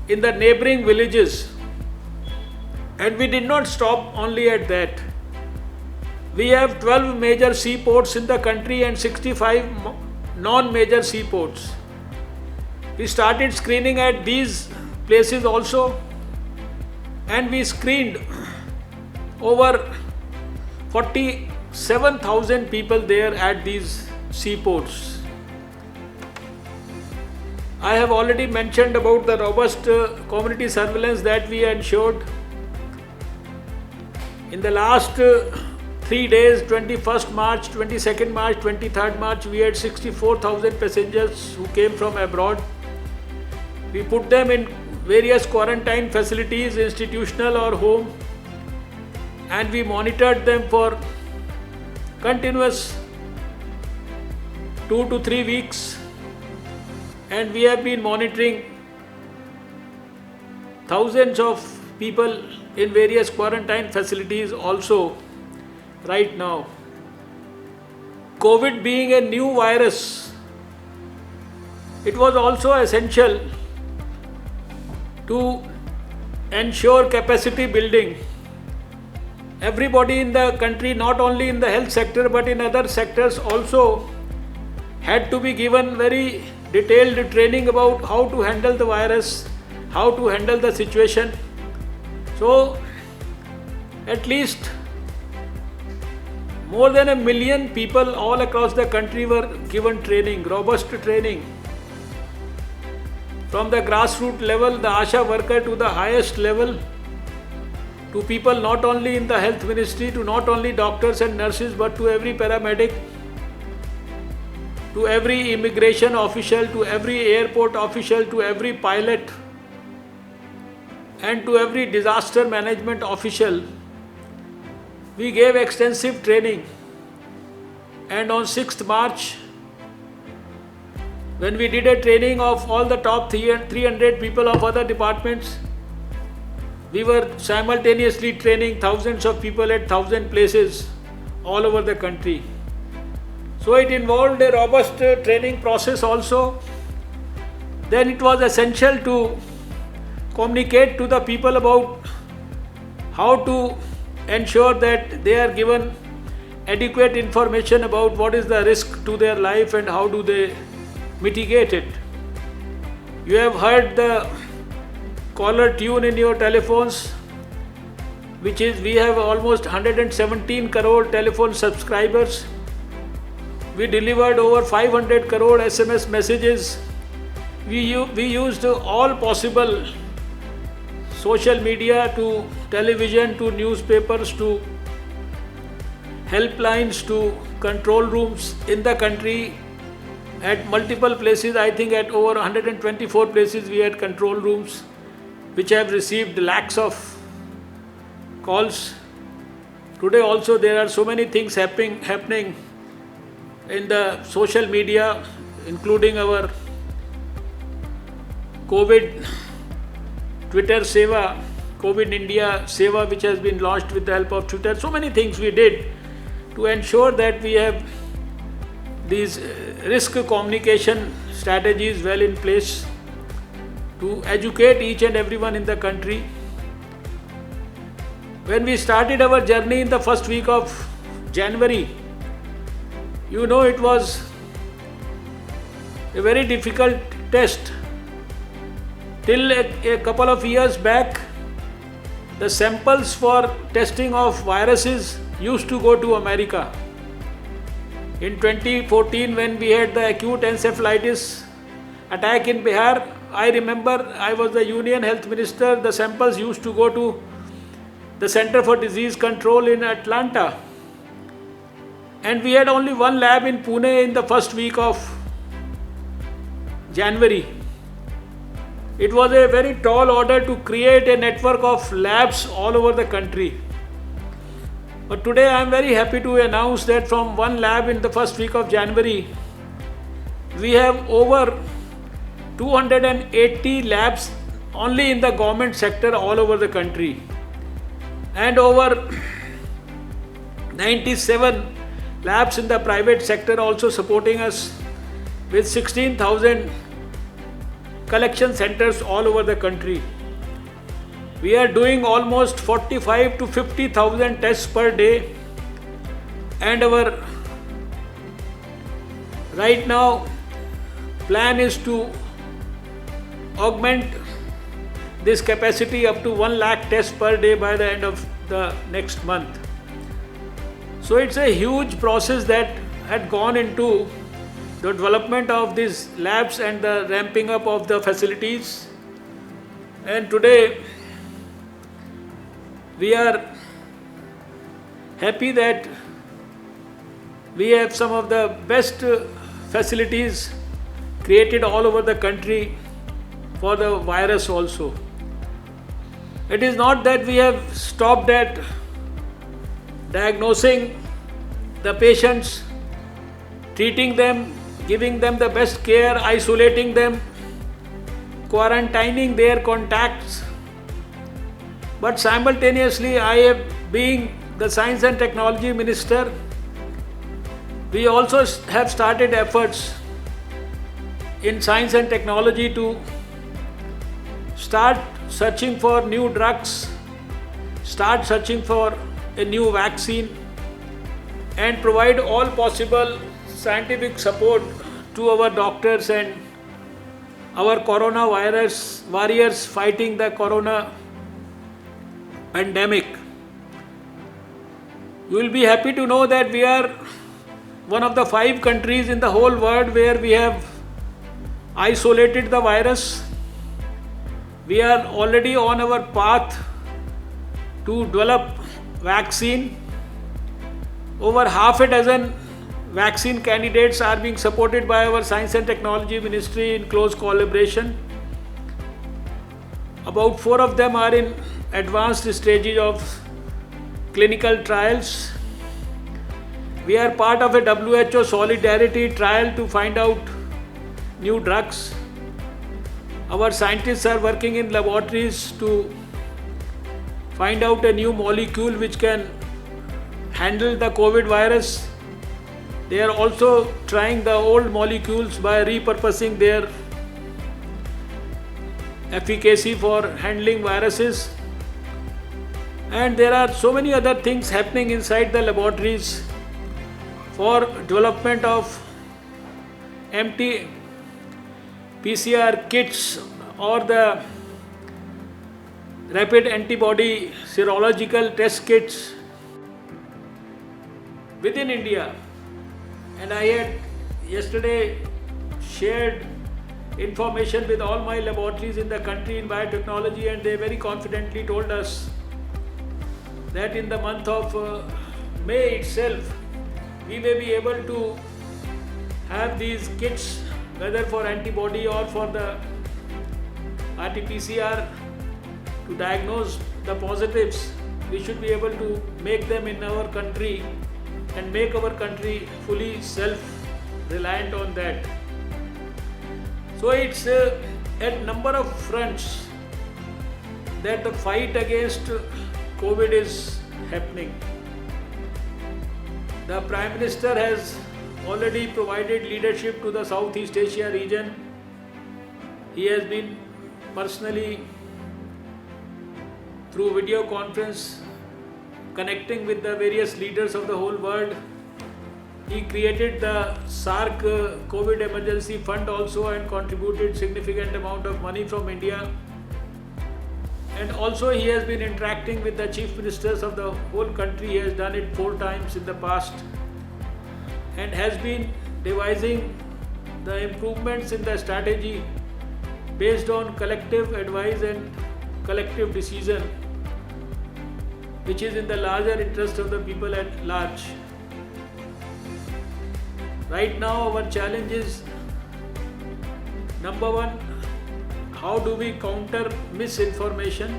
Speaker 2: in the neighboring villages. And we did not stop only at that. We have 12 major seaports in the country and 65 non-major seaports. We started screening at these places also, and we screened over 47,000 people there at these seaports. I have already mentioned about the robust community surveillance that we ensured. In the last 3 days, 21st March, 22nd March, 23rd March, we had 64,000 passengers who came from abroad. We put them in various quarantine facilities, institutional or home, and we monitored them for continuous 2 to 3 weeks, and we have been monitoring thousands of people in various quarantine facilities also right now. COVID being a new virus, it was also essential to ensure capacity building. Everybody in the country, not only in the health sector but in other sectors also, had to be given very detailed training about how to handle the virus, how to handle the situation. So, at least more than 1 million people all across the country were given training, robust training. From the grassroots level, the ASHA worker to the highest level, to people not only in the health ministry, to not only doctors and nurses, but to every paramedic, to every immigration official, to every airport official, to every pilot, and to every disaster management official. We gave extensive training, and on 6th March, when we did a training of all the top 300 people of other departments, we were simultaneously training thousands of people at 1,000 places all over the country. So it involved a robust training process also. Then it was essential to communicate to the people about how to ensure that they are given adequate information about what is the risk to their life and how do they mitigate it. You have heard the caller tune in your telephones, which is we have almost 117 crore telephone subscribers. We delivered over 500 crore SMS messages. We used all possible social media, to television, to newspapers, to helplines, to control rooms in the country. At multiple places, I think at over 124 places we had control rooms which have received lakhs of calls. Today also there are so many things happening in the social media, including our COVID Twitter Seva, COVID India Seva, which has been launched with the help of Twitter. So many things we did to ensure that we have these risk communication strategies well in place to educate each and everyone in the country. When we started our journey in the first week of January, you know, it was a very difficult test. Till a couple of years back, the samples for testing of viruses used to go to America. In 2014, when we had the acute encephalitis attack in Bihar, I remember I was the Union Health Minister. The samples used to go to the Center for Disease Control in Atlanta. And we had only one lab in Pune in the first week of January. It was a very tall order to create a network of labs all over the country. But today I am very happy to announce that from one lab in the first week of January, we have over 280 labs only in the government sector all over the country, and over 97 labs in the private sector also supporting us with 16,000 collection centers all over the country. We are doing almost 45 to 50,000 tests per day, and our right now plan is to augment this capacity up to 1 lakh tests per day by the end of the next month. So it's a huge process that had gone into the development of these labs and the ramping up of the facilities. And today we are happy that we have some of the best facilities created all over the country for the virus also. It is not that we have stopped at diagnosing the patients, treating them, giving them the best care, isolating them, quarantining their contacts. But simultaneously, I am being the Science and Technology Minister, we also have started efforts in science and technology to start searching for new drugs, start searching for a new vaccine, and provide all possible scientific support to our doctors and our coronavirus warriors fighting the corona pandemic. You will be happy to know that we are one of the 5 countries in the whole world where we have isolated the virus. We are already on our path to develop vaccine. Over half a dozen vaccine candidates are being supported by our Science and Technology Ministry in close collaboration. About 4 of them are in advanced stages of clinical trials. We are part of a WHO solidarity trial to find out new drugs. Our scientists are working in laboratories to find out a new molecule which can handle the COVID virus. They are also trying the old molecules by repurposing their efficacy for handling viruses. And there are so many other things happening inside the laboratories for development of empty PCR kits or the rapid antibody serological test kits within India. And I had yesterday shared information with all my laboratories in the country in biotechnology, and they very confidently told us that in the month of May itself, we may be able to have these kits, whether for antibody or for the RT-PCR, to diagnose the positives. We should be able to make them in our country and make our country fully self-reliant on that. So it's at number of fronts that the fight against COVID is happening. The Prime Minister has already provided leadership to the Southeast Asia region. He has been personally, through video conference, connecting with the various leaders of the whole world. He created the SARC COVID emergency fund also and contributed significant amount of money from India. And also he has been interacting with the chief ministers of the whole country. He has done it 4 times in the past and has been devising the improvements in the strategy based on collective advice and collective decision, which is in the larger interest of the people at large. Right now our challenge is, number 1, how do we counter misinformation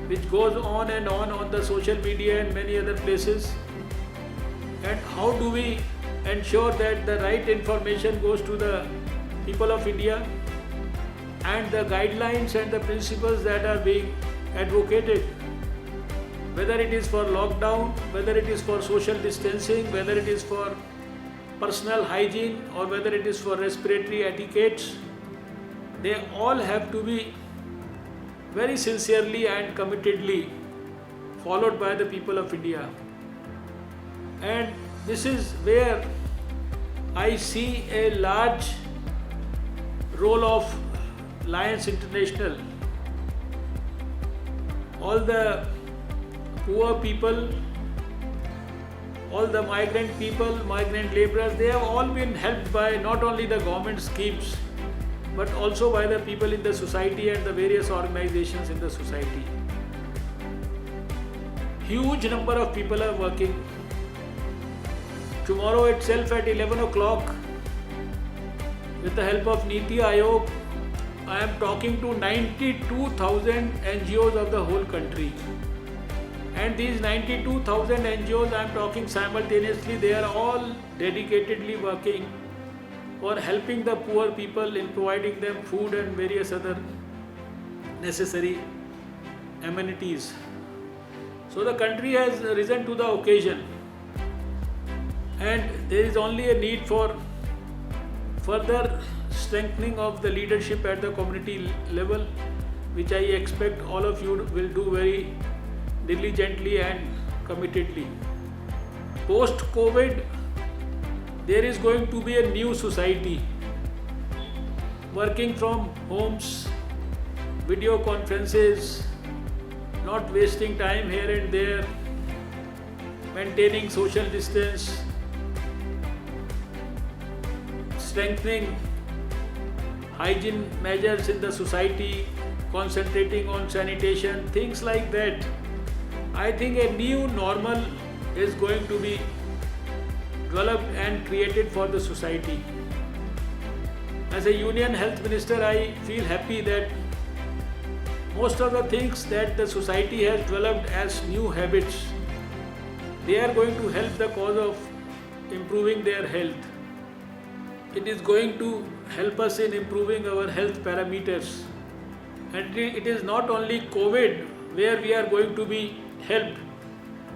Speaker 2: which goes on and on the social media and many other places, and how do we ensure that the right information goes to the people of India and the guidelines and the principles that are being advocated, whether it is for lockdown, whether it is for social distancing, whether it is for personal hygiene, or whether it is for respiratory etiquettes, they all have to be very sincerely and committedly followed by the people of India. And this is where I see a large role of Lions International. All the poor people, all the migrant people, migrant laborers, they have all been helped by not only the government schemes, but also by the people in the society and the various organizations in the society. Huge number of people are working. Tomorrow itself at 11 o'clock, with the help of Niti Aayog, I am talking to 92,000 NGOs of the whole country. And these 92,000 NGOs I am talking simultaneously, they are all dedicatedly working for helping the poor people in providing them food and various other necessary amenities. So the country has risen to the occasion, and there is only a need for further strengthening of the leadership at the community level, which I expect all of you will do very diligently and committedly. Post-COVID, there is going to be a new society, working from homes, video conferences, not wasting time here and there, maintaining social distance, strengthening hygiene measures in the society, concentrating on sanitation, things like that. I think a new normal is going to be developed and created for the society. As a Union Health Minister, I feel happy that most of the things that the society has developed as new habits, they are going to help the cause of improving their health. It is going to help us in improving our health parameters. And it is not only COVID where we are going to be helped,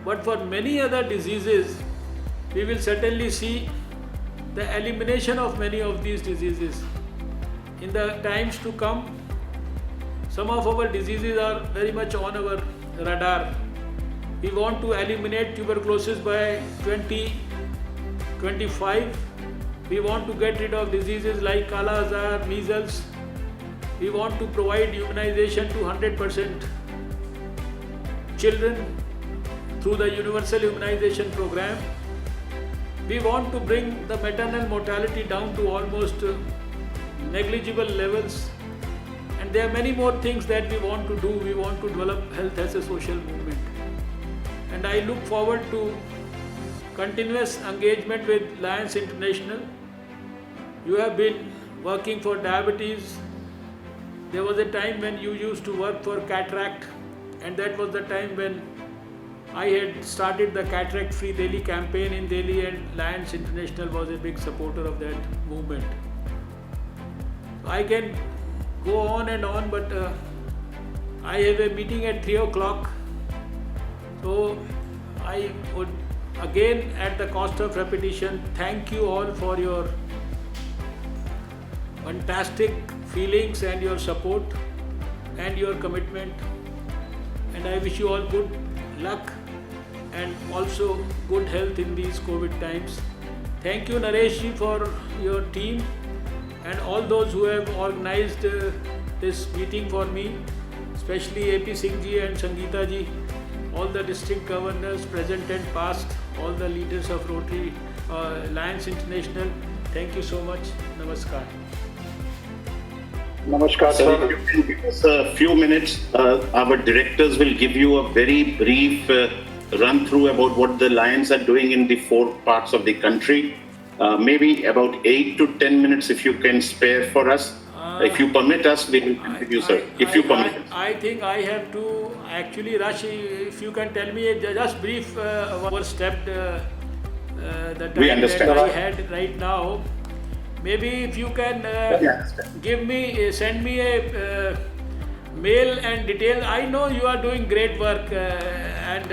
Speaker 2: but for many other diseases, we will certainly see the elimination of many of these diseases. In the times to come, some of our diseases are very much on our radar. We want to eliminate tuberculosis by 2025. We want to get rid of diseases like Kala Azar, measles. We want to provide immunization to 100% children through the universal immunization program. We want to bring the maternal mortality down to almost negligible levels. And there are many more things that we want to do. We want to develop health as a social movement. And I look forward to continuous engagement with Lions International. You have been working for diabetes. There was a time when you used to work for cataract, and that was the time when I had started the Cataract Free Delhi campaign in Delhi, and Lions International was a big supporter of that movement. I can go on and on, but I have a meeting at 3 o'clock. So I would again, at the cost of repetition, thank you all for your fantastic feelings and your support and your commitment. And I wish you all good luck and also good health in these COVID times. Thank you, Naresh ji, for your team and all those who have organized this meeting for me, especially AP Singh ji and Sangeeta ji, all the district governors present and past, all the leaders of Rotary Lions International. Thank you so much. Namaskar.
Speaker 3: Namaskar,
Speaker 1: Sir,
Speaker 3: sir.
Speaker 1: if you can give us a few minutes, our directors will give you a very brief run through about what the Lions are doing in the 4 parts of the country. Maybe about 8 to 10 minutes if you can spare for us. If you permit us, we will continue, sir. If you permit us.
Speaker 2: I think I have to actually rush. If you can tell me just brief overstepped the
Speaker 1: We
Speaker 2: time
Speaker 1: understand.
Speaker 2: that I had right now. Maybe if you can give me, send me a mail and detail. I know you are doing great work, and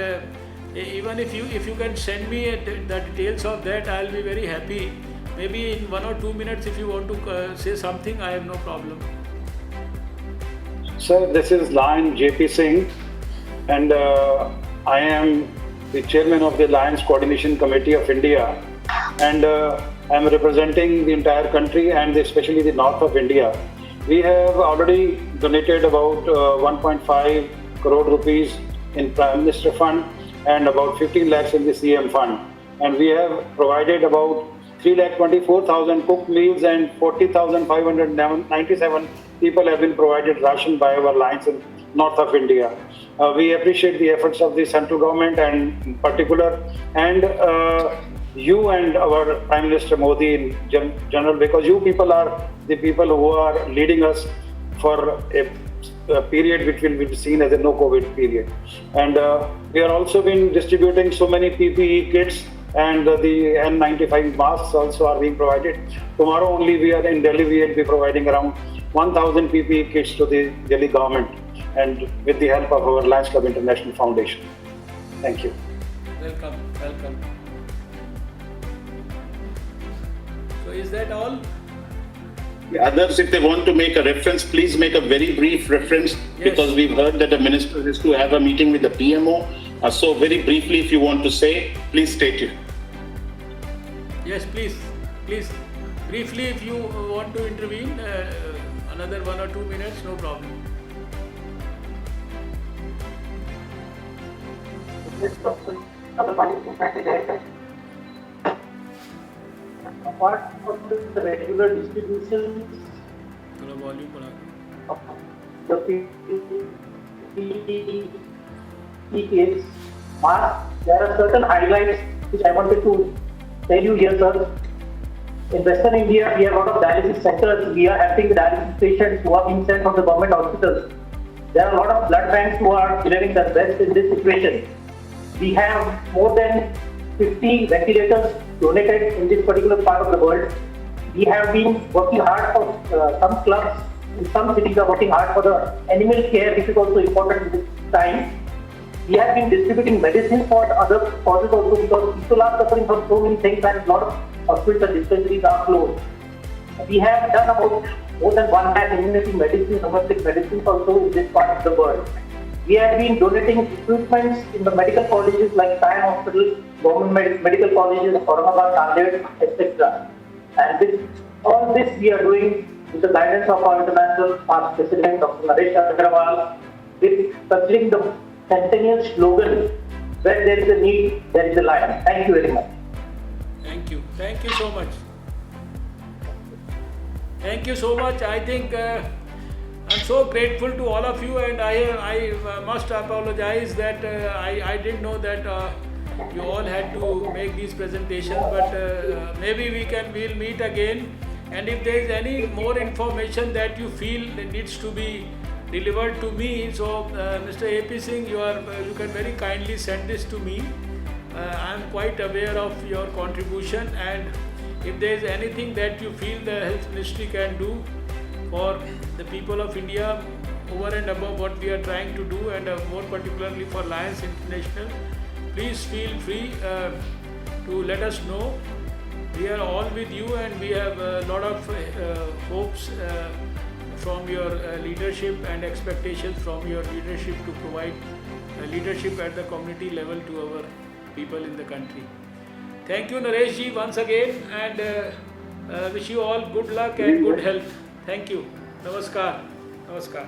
Speaker 2: even if you can send me the details of that, I'll be very happy. Maybe in 1 or 2 minutes, if you want to say something, I have no problem.
Speaker 4: Sir, this is Lion JP Singh, and I am the chairman of the Lions Coordination Committee of India, and I am representing the entire country and especially the north of India. We have already donated about 1.5 crore rupees in Prime Minister Fund and about 15 lakhs in the CM Fund, and we have provided about 3,24,000 cooked meals and 40,597 people have been provided ration by our Lions in north of India. We appreciate the efforts of the central government and in particular, and you and our Prime Minister Modi in general, because you people are the people who are leading us for a period which will be seen as a no-COVID period. And we are also been distributing so many PPE kits, and the N95 masks also are being provided. Tomorrow only we are in Delhi, we will be providing around 1,000 PPE kits to the Delhi government, and with the help of our Lions Club International Foundation. Thank you.
Speaker 2: Welcome, welcome. So is that all?
Speaker 1: The others, if they want to make a reference, please make a very brief reference, because we've heard that the minister is to have a meeting with the PMO. So very briefly, if you want to say, please state it.
Speaker 2: Yes, please, please. Briefly, if you want to intervene, another 1 or 2 minutes, no problem.
Speaker 5: Apart from the regular distribution
Speaker 2: थोड़ा volume बढ़ा दो.
Speaker 5: of the PPE kits, masks, there are certain highlights which I wanted to tell you here, sir. In Western India, we have a lot of dialysis centers. We are helping the dialysis patients who are being sent from the government hospitals. There are a lot of blood banks who are delivering their best in this situation. We have more than 50 ventilators donated in this particular part of the world. We have been working hard for some clubs in some cities are working hard for the animal care, which is also important in this time. We have been distributing medicine for other causes also, because people are suffering from so many things and a lot of hospitals and dispensaries are closed. We have done about more than 1 lakh immunity medicine, domestic medicines also in this part of the world. We have been donating equipments in the medical colleges like Sion Hospital, government medical colleges, Aurangabad, Nanded, etc. And with all this we are doing with the guidance of our international past president, Dr. Naresh Agrawal, with considering the centennial slogan, where there is a need, there is a lion. Thank you very much.
Speaker 2: Thank you. Thank you so much. Thank you so much. I think I'm so grateful to all of you, and I must apologize that I didn't know that you all had to make these presentations, but maybe we'll meet again. And if there is any more information that you feel needs to be delivered to me, so Mr. AP Singh, you can very kindly send this to me. I am quite aware of your contribution, and if there is anything that you feel the Health Ministry can do for the people of India over and above what we are trying to do, and more particularly for Lions International, please feel free to let us know. We are all with you, and we have a lot of hopes from your leadership and expectations from your leadership to provide leadership at the community level to our people in the country. Thank you, Naresh ji, once again, and wish you all good luck and good health. Thank you. Namaskar. Namaskar.